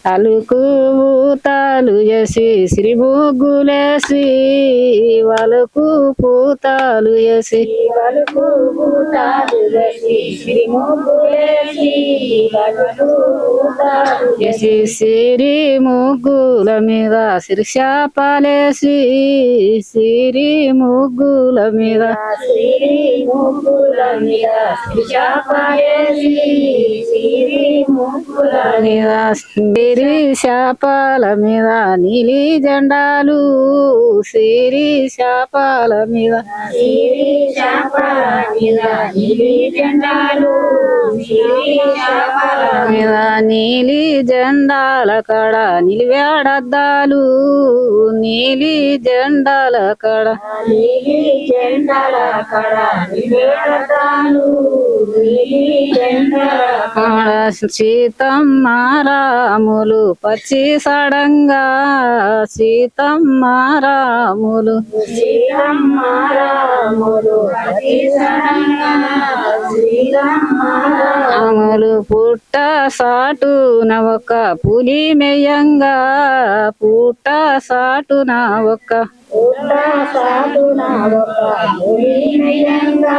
అలుకు పూతాలు చేసి సిరి ముగ్గులేసి వలకు పూతాలు చేసి వలుకు పూతాలు వేసి సిరి ముగ్గులేసి వలుకు పూతాలు చేసి సిరి ముగ్గుల మీద శిర్షాపాలేసి సిరి ముగ్గుల మీద సిరి ముగ్గుల మీద శిర్షాపాలేసి సిరి ముగ్గుల మీద సిరి శాపాల మీద నీలి జెండాలు సిరి శాపాల మీద సిరి శాపాల మీద నీలి జెండాలు సిరి శాపాల మీద నీలి జెండాల కడ నిలివేడద్దాలు నీలి జెండాల కడ నీలి జెండాల కడ నిలబెడతాను నీలి జెండాల కడ సీతమ్మ రాములు పచ్చి సడంగా సీతమ్మ రాములు శ్రీరమ్మ రాములు అతిశయంగా శ్రీరమ్మ రాములు పుట్ట సాటున ఒక పులి మెయ్యంగా పుట్ట సాటున ఒక పుట్ట సాటున ఒక పులినయంగా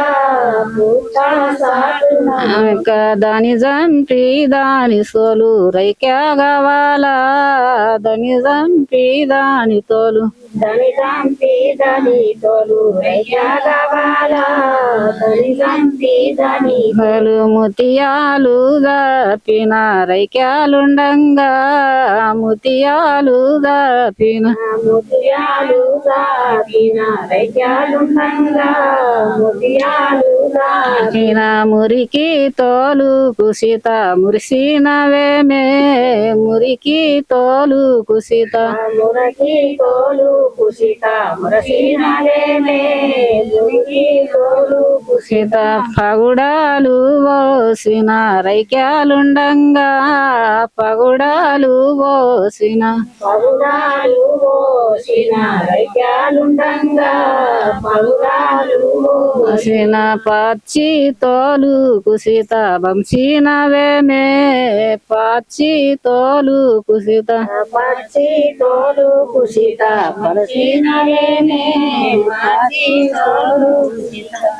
పుట్ట సాటున దాని జంపి దాని సోలు రైక్యా కావాలా దాని జంపి దాని తోలు దని చంపి దని తోలు రయ్యగవాలా దని చంపి దని బలు ముతియాలు దాపిన రైక్యాలుండంగా ముతియాలు దాపిన ముత్యాలు సాపిన రయ్యాలుండంగా ముత్యాలు ఈన మురికి తోలు కుసిత మురిసినవేమే మురికి తోలు కుసిత మురకి తోలు కుసిత మురసినలేమే మురికి తోలు కుసిత పగుడాలు పోసిన రైక్యాలుండంగా పగుడాలు పోసిన పగుడాలు పోసిన రయ్యాలుండంగా పగుడాలు కుసిన పచ్చి తోలు కుసిత వంశీనవేమే పచ్చి తోలు కుసిత పచ్చి తోలు కుసిత పరసినలేమే పచ్చి తోలు కుసిత